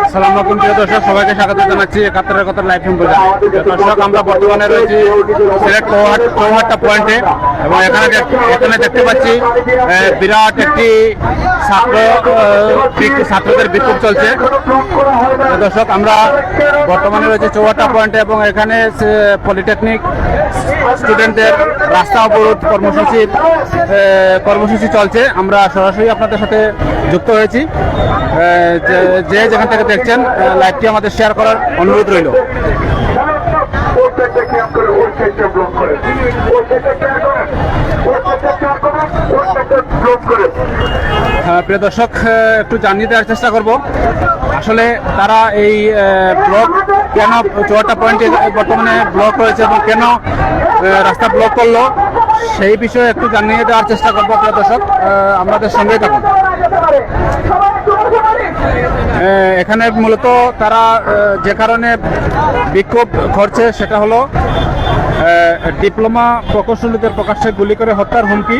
আসসালামু আলাইকুম প্রিয় দর্শক, সবাইকে স্বাগত জানাচ্ছি একাত্তরের কথা লাইভ ফিল্ম প্রোগ্রামে। দর্শক, আমরা বর্তমানে রয়েছি সিলেট চৌহাট্টা পয়েন্টে এবং এখানে দেখতে পাচ্ছি বিরাট একটি ছাত্রদের বিক্ষোভ চলছে। দর্শক, আমরা বর্তমানে রয়েছে চৌহাট্টা পয়েন্টে এবং এখানে পলিটেকনিক স্টুডেন্টদের রাস্তা অবরোধ কর্মসূচি চলছে। আমরা সরাসরি আপনাদের সাথে যুক্ত হয়েছি। যে যেখান থেকে দেখছেন লাইভটি আমাদের শেয়ার করার অনুরোধ রইল। প্রিয় দর্শক, একটু জানিয়ে দেওয়ার চেষ্টা করব আসলে তারা এই ব্লক কেন চৌহাট্টা পয়েন্টে বর্তমানে ব্লক রয়েছে এবং কেন রাস্তা ব্লক করলো সেই বিষয়ে একটু জানিয়ে দেওয়ার চেষ্টা করবো। প্রিয় দর্শক, আমাদের সঙ্গেই থাকুন। এখানে মূলত তারা যে কারণে বিক্ষোভ করছে সেটা হলো ডিপ্লোমা প্রকৌশলীদের প্রকাশ্যে গুলি করে হত্যার হুমকি,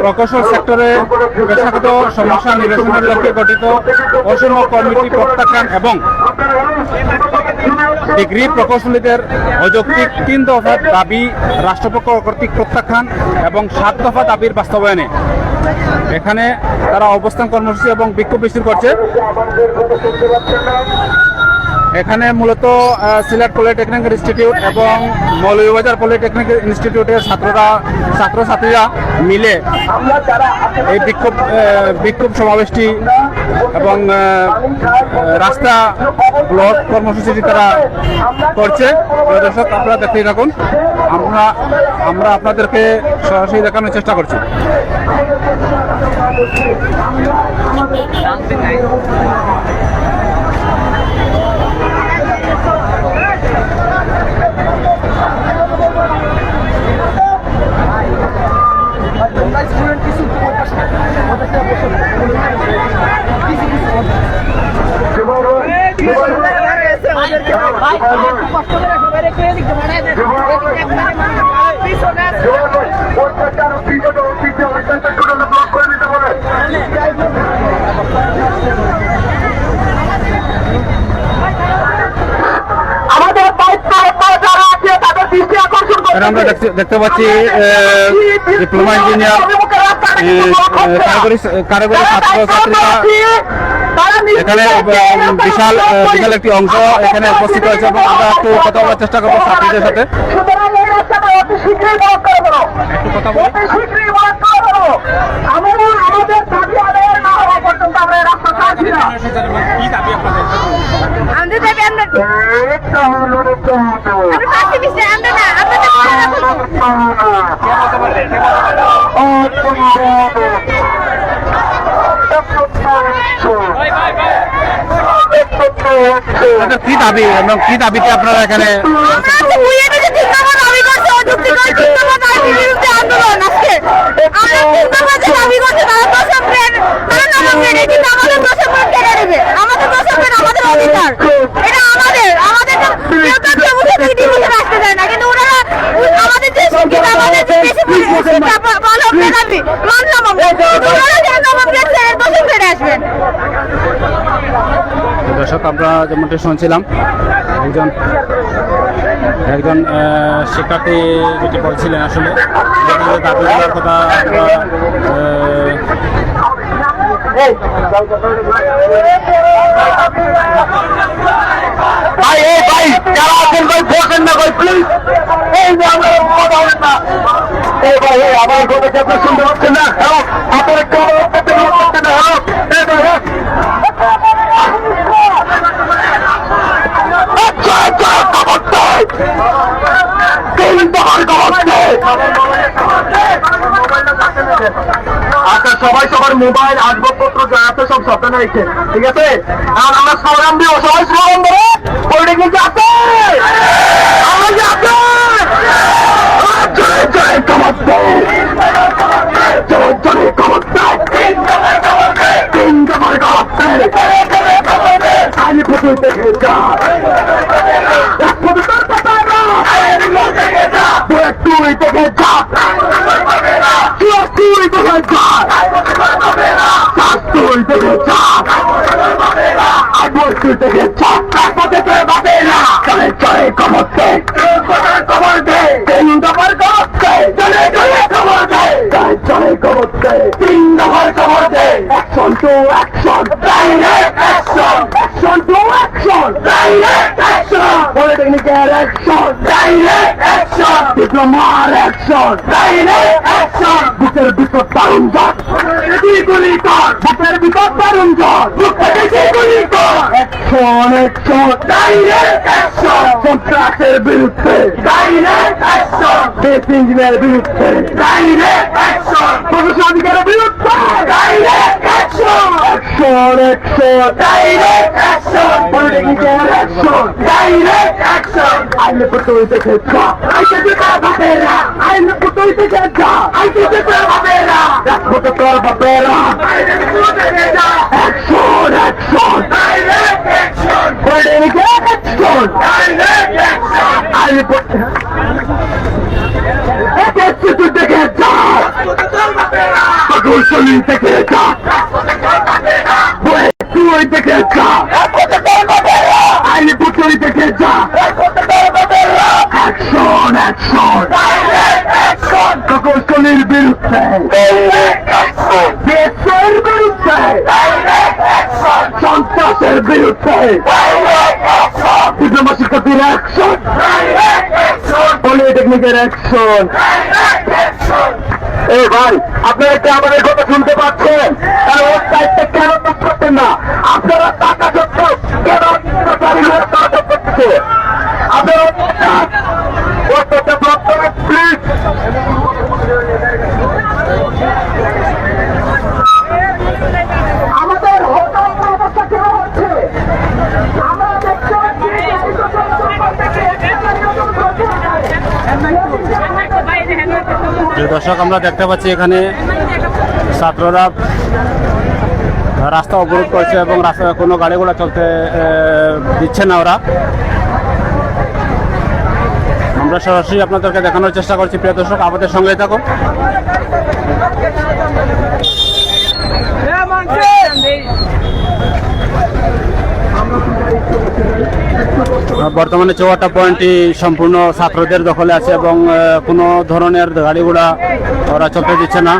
প্রকৌশল সেক্টরে পেশাগত সমস্যা নিরসনের লক্ষ্যে গঠিত অসম কমিটি প্রত্যাখ্যান এবং ডিগ্রি প্রকৌশলীদের অযৌক্তিক 3 দফা দাবি রাষ্ট্রপক্ষ কর্তৃক প্রত্যাখ্যান এবং 7 দফা দাবির বাস্তবায়নে এখানে তারা অবস্থান কর্মসূচি এবং বিক্ষোভ মিছিল করছে। এখানে মূলত সিলেট পলিটেকনিক ইনস্টিটিউট এবং মৌলভীবাজার পলিটেকনিক ইনস্টিটিউটের ছাত্রছাত্রীরা মিলে এই বিক্ষোভ সমাবেশটি এবং রাস্তা ব্লক কর্মসূচিটি তারা করছে। দর্শক, আপনারা দেখতেই থাকুন, আমরা আপনাদেরকে সরাসরি দেখানোর চেষ্টা করছি। আমরা দেখতে পাচ্ছি ডিপ্লোমা ইঞ্জিনিয়ার কারিগরি ছাত্রছাত্রীরা এখানে বিশাল একটি অংশ এখানে উপস্থিত হয়েছে এবং আমরা একটু কথা বলার চেষ্টা করবো ছাত্রীদের সাথে। একটু কথা বলি। কি দাবি এবং কি দাবিতে আপনারা এখানে দর্শক, আমরা যেমনটি শুনছিলাম একজন শিক্ষার্থী যেটি বলছিলেন আসলে দাবিগুলোর কথা। আমার কথা শুনতে পাচ্ছেন না? আপনার আচ্ছা, সবাই সবার মোবাইল আসবাবপত্র যা আছে সব সাবধানে রেখে, ঠিক আছে? আর আমরা স্লোগান দিব, সবাই স্লোগান দেবো, পলিটেকনিক আছে, চাপ, আইবস্তি থেকে চাপ, রাজপথে তোর বাপের না, চলে চলে খবর দে, খবর দে, 3 দফার খবর দে, চলে চলে খবর দে, চলে চলে খবর দে, 3 দফার খবর দে, action to action, direct action, action to action, direct action, polytechnical action, direct action, ডিপ্লোমার অ্যাকশন, ডাইরেক্ট অ্যাকশন, বুকের ভিতর দারুণ জট, গুলি কর, বুকের ভিতর দারুণ জট, বুকের গুলি কর, অ্যাকশন অ্যাকশন, ডাইরেক্ট অ্যাকশন, সন্ত্রাসের বিরুদ্ধে, ডাইরেক্ট অ্যাকশন, দেশ ইঞ্জিনের বিরুদ্ধে, ডাইরেক্ট অ্যাকশন, প্রশাসনিকের বিরুদ্ধে, direct action, action action, direct action, political action, direct action, আইনে পুতুল থেকে যা, আইতে দিতে বাপেরা, আইনে পুতুল থেকে যা, আইতে দিতে বাপেরা, রাজপথে তোর বাপেরা, আইনে পুতুল থেকে যা, action action, direct action, political action, direct action, আইনে পুতুল থেকে যা, প্রকৌশলী থেকে যা, তুই থেকে যা, আইনি পুতুল থেকে যা, অ্যাকশন অ্যাকশন, প্রকৌশলীর বিরুদ্ধে, দেশের বিরুদ্ধে, সন্ত্রাসের বিরুদ্ধে, ডিপ্লোমা শিক্ষার্থীর অ্যাকশন, পলিটেকনিকের অ্যাকশন। এই ভাই, আপনারা কি আমাদের কথা শুনতে পাচ্ছেন? তাহলে ওর সাইডটা কেন কাজ করতেন না? আপনারা টাকা সত্ত্বেও কেন কাজ করতেছে? আপনারা ওর সাথে ব্লক করেন প্লিজ। আমাদের অবস্থা কেন হচ্ছে? আমরা দেখতে পাচ্ছি দর্শক, আমরা দেখতে পাচ্ছি এখানে ছাত্ররা রাস্তা অবরোধ করছে এবং রাস্তায় কোনো গাড়ি ঘোড়া চলতে দিচ্ছে না ওরা। আমরা সরাসরি আপনাদেরকে দেখানোর চেষ্টা করছি। প্রিয় দর্শক, আমাদের সঙ্গেই থাকুন। বর্তমানে 54টা পয়েন্টই সম্পূর্ণ ছাত্রদের দখলে আছে এবং কোনো ধরনের গাড়ি ঘোড়া ওরা চলতে দিচ্ছে না।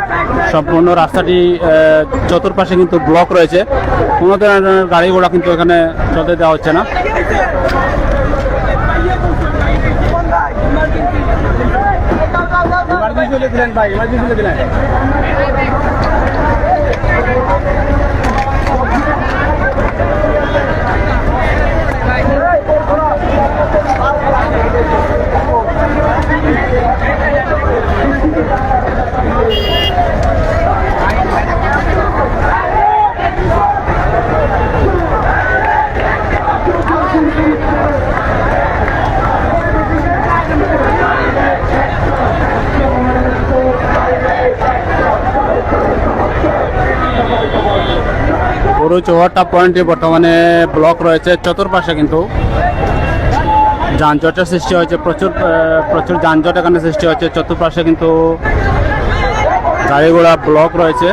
সম্পূর্ণ রাস্তাটি চতুর্পাশে কিন্তু ব্লক রয়েছে, কোনো ধরনের গাড়ি ঘোড়া কিন্তু এখানে চলতে দেওয়া হচ্ছে না। পুরো 54টা পয়েন্টে বর্তমানে ব্লক রয়েছে। চতুর্পাশে কিন্তু যানজটের সৃষ্টি হয়েছে, প্রচুর যানজট এখানে সৃষ্টি হচ্ছে। চতুর্পাশে কিন্তু গাড়ি ঘোড়া ব্লক রয়েছে।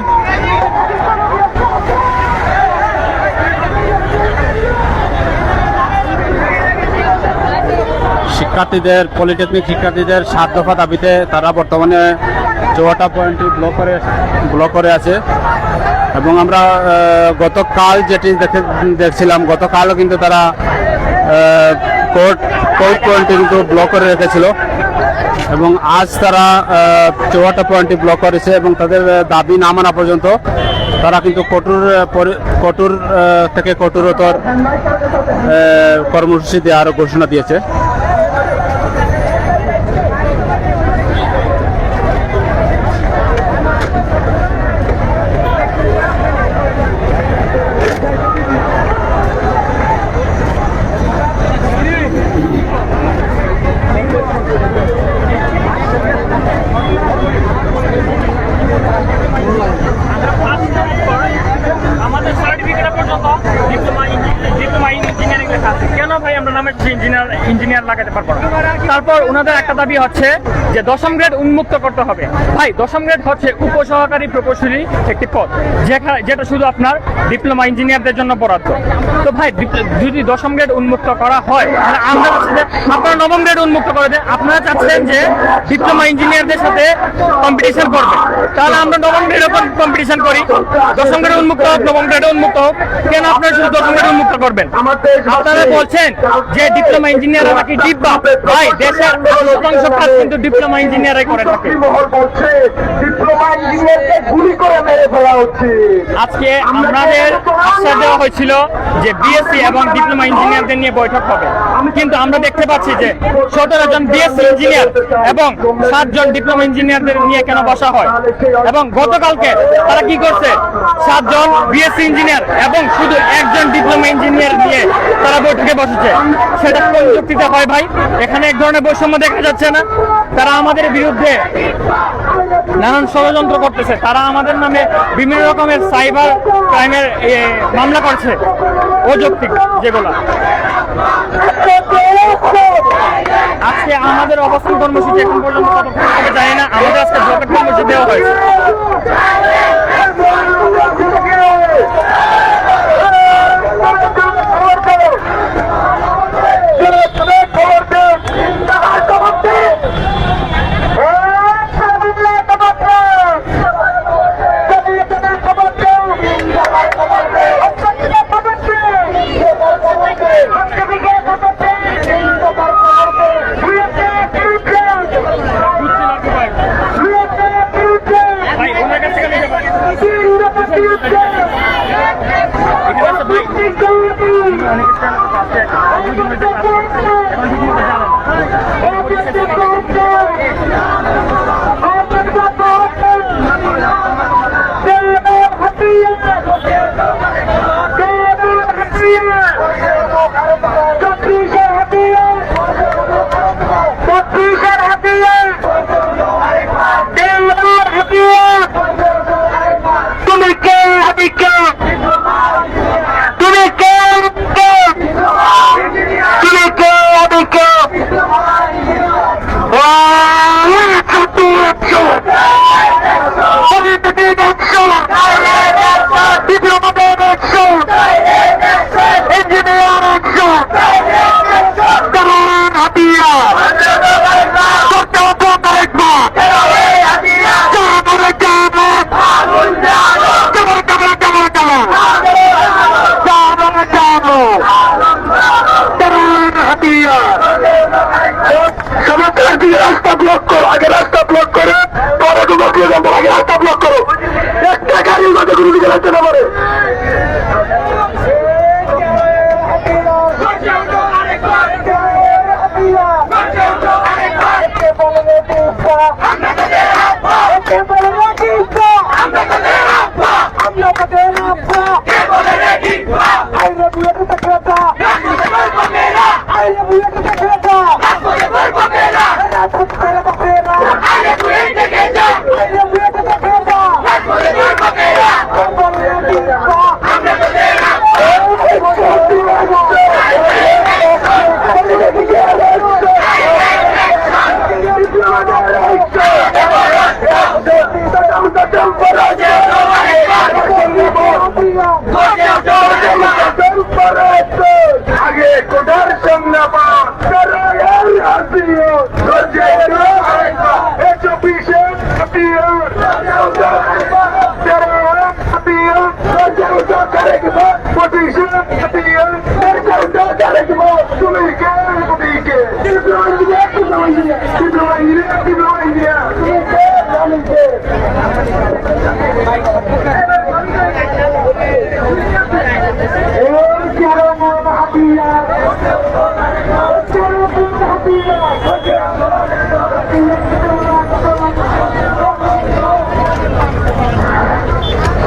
শিক্ষার্থীদের, পলিটেকনিক শিক্ষার্থীদের 7 দফা দাবিতে তারা বর্তমানে 54টা পয়েন্টই ব্লক করে আছে। এবং আমরা গতকাল যেটি দেখছিলাম, গতকালও কিন্তু তারা কোর্ট পয়েন্টে কিন্তু ব্লক করে রেখেছিল এবং আজ তারা 54টা পয়েন্টে ব্লক করেছে এবং তাদের দাবি না মানা পর্যন্ত তারা কিন্তু কঠোর থেকে কঠোরতর কর্মসূচি দেওয়ার ঘোষণা দিয়েছে। ইঞ্জিনিয়ার লাগাতে পারবো না। তারপর ওনাদের একটা দাবি হচ্ছে যে 10ম গ্রেড উন্মুক্ত করতে হবে। ভাই, 10ম গ্রেড হচ্ছে উপসহকারী প্রকৌশলী একটি পদ, যেটা শুধু আপনার ডিপ্লোমা ইঞ্জিনিয়ারদের জন্য বরাদ্দ। তো ভাই যদি 10ম গ্রেড উন্মুক্ত করা হয় তাহলে আমরা চাচ্ছি যে আপনারা 9ম গ্রেড উন্মুক্ত করে দেন। আপনারা চাচ্ছেন যে ডিপ্লোমা ইঞ্জিনিয়ারদের সাথে কম্পিটিশন করবে, তাহলে আমরা 9ম গ্রেডে কম্পিটিশন করি। 10ম গ্রেড উন্মুক্ত হোক, 9ম গ্রেডে উন্মুক্ত হোক, কেন আপনারা শুধু 10ম গ্রেড উন্মুক্ত করবেন? আপনারা বলছেন যে ডিপ্লোমা ইঞ্জিনিয়ার নাকি ডিব্বা। ভাই দেশের 80% কাজ কিন্তু ডিপ্লোমা ইঞ্জিনিয়ারই করে থাকে। ডিপ্লোমা ইঞ্জিনিয়ারকে গুলি করে মেরে ফেলা হচ্ছে। আজকে আমাদের আশ্বাস দেওয়া হয়েছিল যে বিএসসি এবং ডিপ্লোমা ইঞ্জিনিয়ারদের নিয়ে বৈঠক হবে, কিন্তু আমরা দেখতে পাচ্ছি যে 17 জন বিএসসি ইঞ্জিনিয়ার এবং 7 জন ডিপ্লোমা ইঞ্জিনিয়ারদের নিয়ে কেন বসা হয়। এবং গতকালকে তারা কি করছে, 7 জন বিএসসি ইঞ্জিনিয়ার এবং শুধু 1 জন ডিপ্লোমা ইঞ্জিনিয়ার নিয়ে তারা বৈঠকে বসেছে। সেটা কোন যুক্তিতে হয় ভাই? এখানে এক ধরনের বৈষম্য দেখা যাচ্ছে না? তারা আমাদের বিরুদ্ধে নানান ষড়যন্ত্র করতেছে, তারা আমাদের নামে বিভিন্ন রকমের সাইবার ক্রাইমের মামলা করছে, অযৌক্তিক যেগুলো। আজকে আমাদের অবস্থান কর্মসূচি এখন পর্যন্ত কতক্ষণ হবে জানি না। আমাদের আজকে ব্লকেট কর্মসূচি দেওয়া হয়েছে। ভাই ওনার কাছ থেকে নিতে পারি। রাস্তা ব্লক করো, আগে রাস্তা ব্লক করে পরে তোমাকে আগে রাস্তা ব্লক করো। একটা গাড়ির মধ্যে কোনো দিকে রাখতে না পারে। আগে কোটার সঙ্গে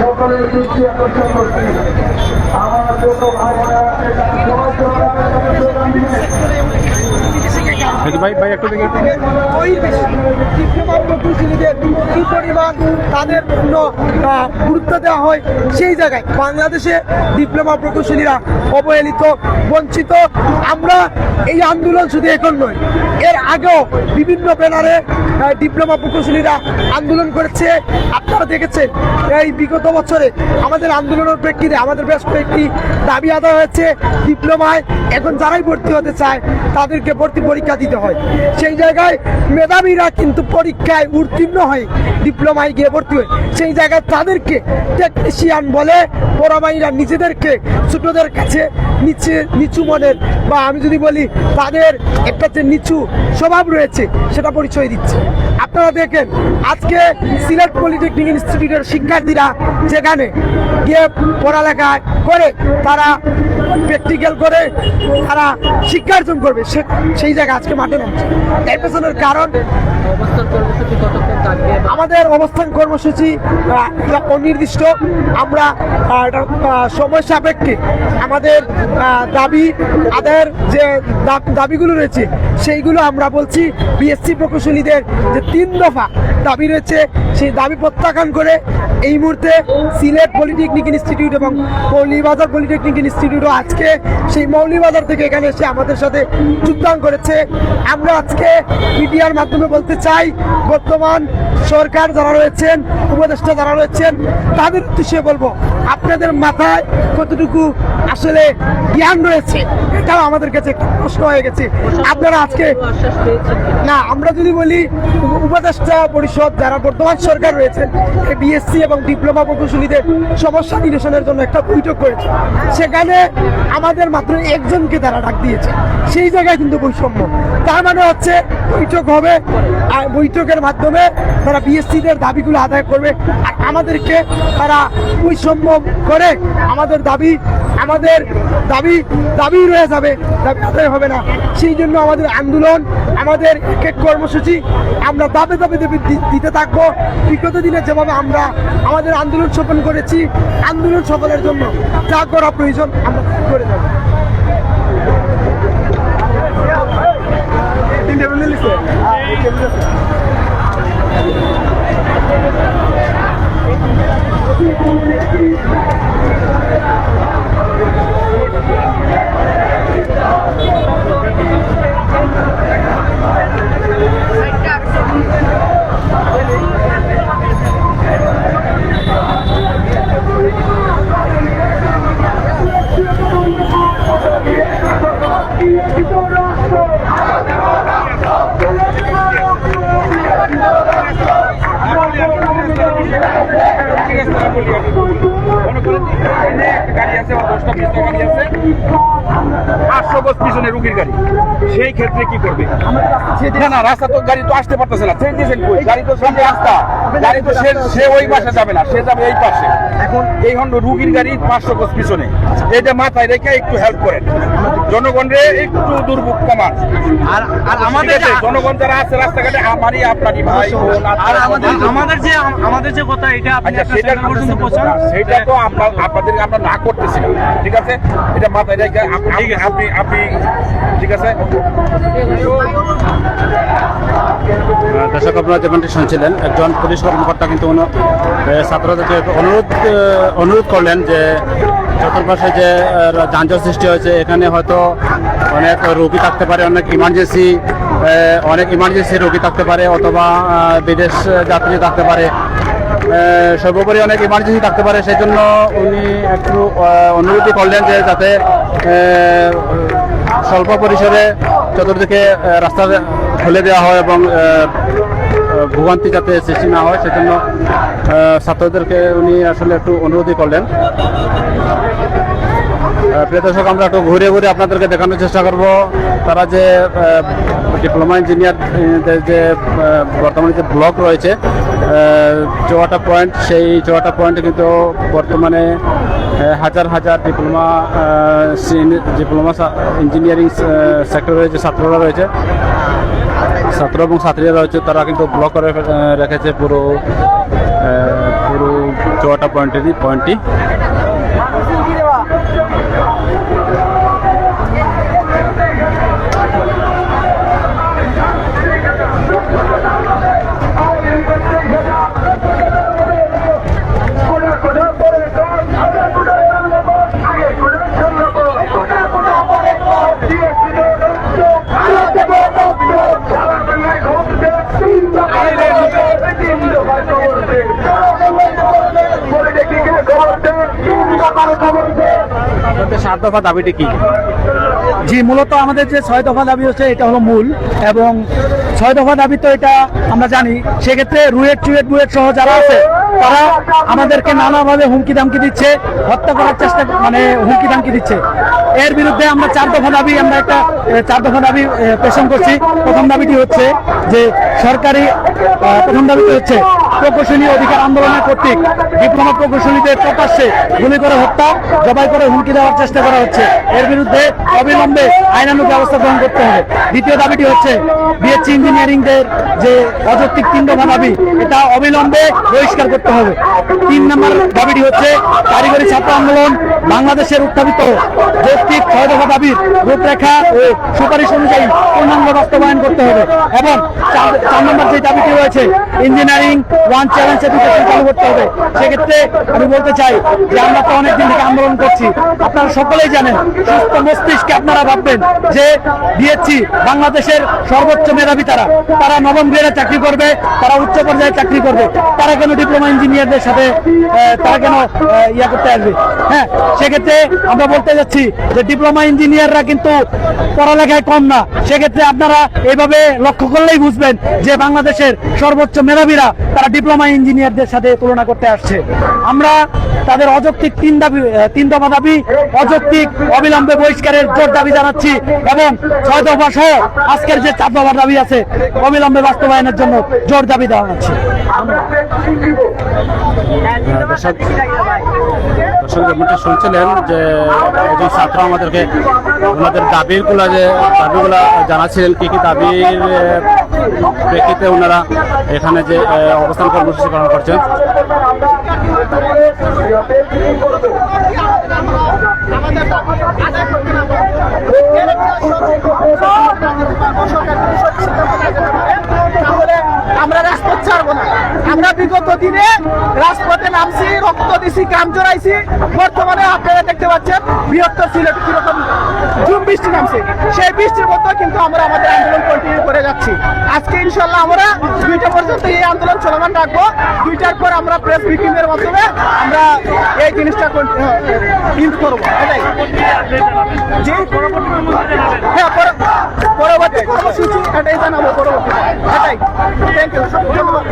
সকলের দৃষ্টি আকর্ষণ করছি। আমার ছোট ভাই ভাই একটু দেখি ওই বেশি ডিপ্লোমা প্রকৌশলীদের কি পরিমাণ তাদের জন্য গুরুত্ব দেওয়া হয় সেই জায়গায় বাংলাদেশে ডিপ্লোমা প্রকৌশলীরা অবহেলিত, বঞ্চিত। আমরা এই আন্দোলন শুধু এখন নয়, এর আগেও বিভিন্ন ব্যানারে ডিপ্লোমা প্রকৌশলীরা আন্দোলন করেছে। আপনারা দেখেছেন এই বিগত বছরে আমাদের আন্দোলনের প্রেক্ষিতে আমাদের বেশ কয়েকটি দাবি আদায় হয়েছে। ডিপ্লোমায় এখন যারাই ভর্তি হতে চায় তাদেরকে ভর্তি পরীক্ষা দিতে হয়, সেই জায়গায় মেধাবীরা কিন্তু পরীক্ষায় উত্তীর্ণ হয় ডিপ্লোমায় গিয়ে ভর্তি হয়, সেই জায়গায় তাদেরকে টেকনিশিয়ান বলে পড়ামাইরা নিজেদেরকে ছোটদের কাছে নিচু মনের, বা আমি যদি বলি তাদের একটা যে নিচু স্বভাব রয়েছে সেটা পরিচয় দিচ্ছে। আপনারা দেখেন আজকে সিলেট পলিটেকনিক ইনস্টিটিউটের শিক্ষার্থীরা যেখানে গিয়ে পড়ালেখা করে তারা প্র্যাকটিক্যাল করে তারা শিক্ষার্জন করবে, সেই জায়গায় আজকে মাঠে নামছে। এর পেছনের কারণ আমাদের অবস্থান কর্মসূচি অনির্দিষ্ট। আমরা সময় সাপেক্ষে আমাদের দাবি আদায়ের যে দাবিগুলো রয়েছে সেইগুলো আমরা বলছি। বিএসসি প্রকৌশলীদের যে 3 দফা দাবি রয়েছে সেই দাবি প্রত্যাখ্যান করে এই মুহূর্তে সিলেট পলিটেকনিক ইনস্টিটিউট এবং মৌলভীবাজার পলিটেকনিক ইনস্টিটিউটও আজকে সেই মৌলভীবাজার থেকে এখানে এসে আমাদের সাথে যোগদান করেছে। আমরা আজকে মিডিয়ার মাধ্যমে বলতে চাই, বর্তমান সরকার যারা রয়েছেন, উপদেষ্টা যারা রয়েছেন, তাদের উদ্দেশ্যে বলবো আপনাদের মাথায় কতটুকু আসলে জ্ঞান রয়েছে এটাও আমাদের কাছে একটা প্রশ্ন হয়ে গেছে। আপনারা আজকে না, আমরা যদি বলি উপদেষ্টা পরিষদ যারা বর্তমান সরকার রয়েছে বিএসসি এবং ডিপ্লোমা প্রকৌশলীদের সমস্যা নিরসনের জন্য একটা বৈঠক করেছে, সেখানে আমাদের মাত্র একজনকে তারা ডাক দিয়েছে, সেই জায়গায় কিন্তু বৈষম্য। তার মানে হচ্ছে বৈঠক হবে আর বৈঠকের মাধ্যমে তারা বিএসসিদের দাবিগুলো আদায় করবে, আর আমাদেরকে তারা বৈষম্য করে আমাদের দাবি রয়ে যাবে, দাবি আদায় হবে না। সেই জন্য আমাদের আন্দোলন, আমাদের এক কর্মসূচি আমরা দাবে দিতে থাকবো। বিগত দিনে যেভাবে আমরা আমাদের আন্দোলন সফল করেছি, আন্দোলন সফলের জন্য যা করা প্রয়োজন আমরা করে দেবো। পিছনে রুগীর গাড়ি, সেই ক্ষেত্রে কি করবে? না, রাস্তা তো গাড়ি তো আসতে পারতেছে না, গাড়ি তো সামনে রাস্তা, গাড়ি তো সে ওই পাশে যাবে না, সে যাবে এই পাশে। এখন এই হল রুগীর গাড়ি 500 গজ পিছনে, এটা মাথায় রেখে একটু হেল্প করেন, জনগণরে একটু দুর্ভোগ কমান। আর আমাদের জনগণ যারা আছে রাস্তাঘাটে, আমারই আপনারই ভাই বোন, আর আমাদের যে কথা এটা সেটা তো আপনাদের আমরা না করতেছি না, ঠিক আছে? এটা মাথায় রেখে আপনি ঠিক আছে। দর্শক, আপনারা যেমনটি শুনছিলেন, একজন পুলিশ কর্মকর্তা কিন্তু ছাত্রদেরকে অনুরোধ করলেন যে চতুর্পাশে যে যানজট সৃষ্টি হয়েছে, এখানে হয়তো অনেক রোগী থাকতে পারে, অনেক ইমার্জেন্সি রোগী থাকতে পারে, অথবা বিদেশ যাত্রী থাকতে পারে, সর্বোপরি অনেক ইমার্জেন্সি থাকতে পারে। সেই জন্য উনি একটু অনুরোধ করলেন যে যাতে স্বল্প পরিসরে চতুর্দিকে রাস্তা খুলে দেওয়া হয় এবং ভোগান্তি যাতে সৃষ্টি না হয়, সেজন্য ছাত্রদেরকে উনি আসলে একটু অনুরোধই করলেন। প্রিয় দর্শক, আমরা একটু ঘুরে ঘুরে আপনাদেরকে দেখানোর চেষ্টা করব তারা যে ডিপ্লোমা ইঞ্জিনিয়ার যে বর্তমানে যে ব্লক রয়েছে চৌহাটা পয়েন্ট, সেই চৌহাটা পয়েন্টে কিন্তু বর্তমানে হাজার হাজার ডিপ্লোমা ইঞ্জিনিয়ারিং সেক্টরে যে ছাত্ররা রয়েছে, ছাত্র এবং ছাত্রীরা রয়েছে, তারা কিন্তু ব্লক করে রেখেছে পুরো চৌহাটা পয়েন্টটি। আপনাদের 7 দফা দাবিটি কি? জি, মূলত আমাদের যে 6 দফা দাবি হচ্ছে এটা হলো মূল, এবং 6 দফা দাবি তো এটা আমরা জানি। সেক্ষেত্রে বুয়েট সহ যারা আছে তারা আমাদেরকে নানাভাবে হুমকি দামকি দিচ্ছে, হত্যা করার চেষ্টা, মানে হুমকি দামকি দিচ্ছে। এর বিরুদ্ধে আমরা 4 দফা দাবি পেশন করছি। প্রথম দাবিটি হচ্ছে যে প্রথম দাবিটি হচ্ছে প্রকৌশলী অধিকার আন্দোলনের কর্তৃক ডিপ্লোমা প্রকৌশলীদের প্রকাশ্যে গুলি করে হত্যা, জবাই করে হুমকি দেওয়ার চেষ্টা করা হচ্ছে। এর বিরুদ্ধে অবিলম্বে আইনানুগ ব্যবস্থা গ্রহণ করতে হবে। দ্বিতীয় দাবিটি হচ্ছে বিএসসি ইঞ্জিনিয়ারিংদের যে অযৌক্তিক 3 দফা দাবি, এটা অবিলম্বে বহিষ্কার করতে হবে। 3 নম্বর দাবিটি হচ্ছে কারিগরি ছাত্র আন্দোলন বাংলাদেশের উত্থাপিত যৌক্তিক 6 দফা দাবির রূপরেখা ও সুপারিশ অনুযায়ী পূর্ণাঙ্গ বাস্তবায়ন করতে হবে। এবং 4 নম্বর যে দাবিটি রয়েছে ইঞ্জিনিয়ারিং 1 চ্যালেঞ্জ এডুকেশন চালু করতে হবে। সেক্ষেত্রে আমি বলতে চাই যে আমরা তো অনেকদিন থেকে আন্দোলন করছি, আপনারা সকলেই জানেন, সুস্থ মস্তিষ্কে আপনারা ভাববেন যে বিএসসি বাংলাদেশের সর্বোচ্চ মেধাবী, তারা নবম গ্রেডে চাকরি করবে, তারা উচ্চ পর্যায়ে চাকরি করবে, তারা কেন ডিপ্লোমা ইঞ্জিনিয়ারদের সাথে তারা কেন করতে আসবে? হ্যাঁ, সেক্ষেত্রে আমরা বলতে যাচ্ছি যে ডিপ্লোমা ইঞ্জিনিয়াররা কিন্তু পড়ালেখায় কম না। সেক্ষেত্রে আপনারা এইভাবে লক্ষ্য করলেই বুঝবেন যে বাংলাদেশের সর্বোচ্চ মেধাবীরা তারা ডিপ্লোমা ইঞ্জিনিয়ারদের সাথে তুলনা করতে আসছে। আমরা তাদের অযৌক্তিক 3 দফা দাবি অযৌক্তিক অবিলম্বে বহিষ্কারের জোর দাবি জানাচ্ছি, এবং 6 দফা সহ আজকের যে 4 দফা দাবি আছে অবিলম্বে বাস্তবায়নের জন্য জোর দাবি জানাচ্ছি। দর্শক যেমনটা শুনছিলেন যে একজন ছাত্র আমাদেরকে ওনাদের দাবিগুলা জানাচ্ছিলেন, কি কি দাবির প্রেক্ষিতে ওনারা এখানে যে অবস্থান কর্মসূচি পালন করছেন। আমরা রাজপথ ছাড়বো না। আমরা বিগত দিনে রাজপথে নামছি, রক্ত দিছি, কাম জড়াইছি। বর্তমানে আপনারা দেখতে পাচ্ছেন বৃহত্তর সিলেটে কিরকম ঝুম বৃষ্টি নামছে। সেই বৃষ্টির মধ্যে কিন্তু আমরা আমাদের আন্দোলন কন্টিনিউ করে যাচ্ছি। আজকে ইনশাল্লাহ আমরা 2টা পর্যন্ত এই আন্দোলন চলমান রাখবো। 2টার পর আমরা প্রেস ব্রিফিং এর মাধ্যমে আমরা এই জিনিসটা ইউজ করবো। এটাই জি, হ্যাঁ, পরবর্তী কর্মসূচি এটাই জানাবো পরবর্তী। এটাই, থ্যাংক ইউ, ধন্যবাদ।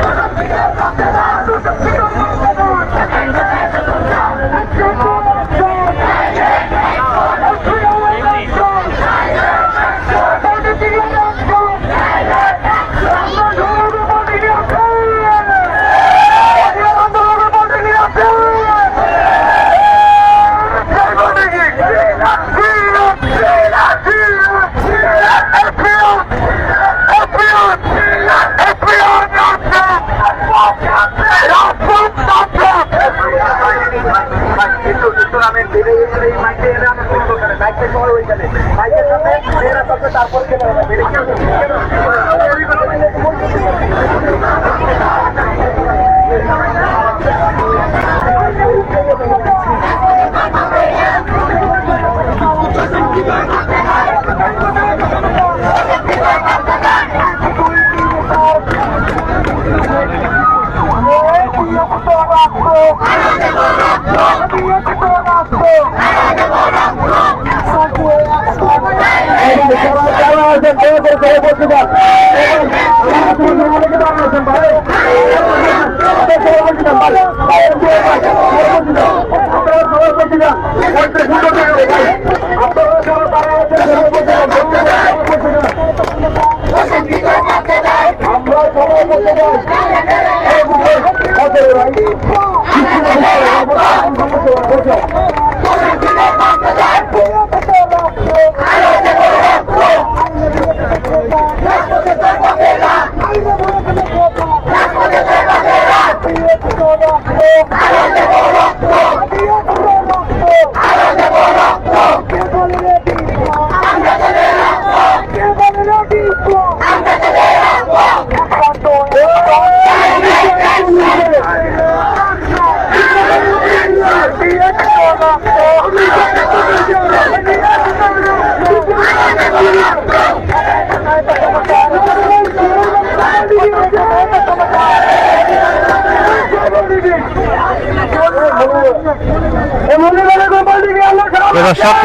দর্শক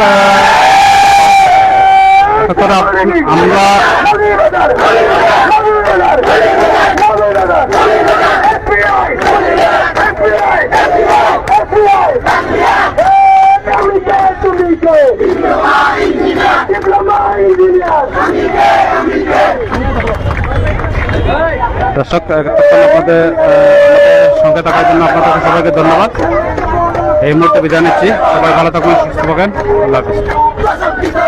আমরা দর্শক আপনাদের সঙ্গে থাকার জন্য আপনাদের সবাইকে ধন্যবাদ। এই মুহূর্তে বিদায় নিচ্ছি। সবাই ভালো থাকুন, সুস্থ থাকেন। আল্লাহ হাফিজ।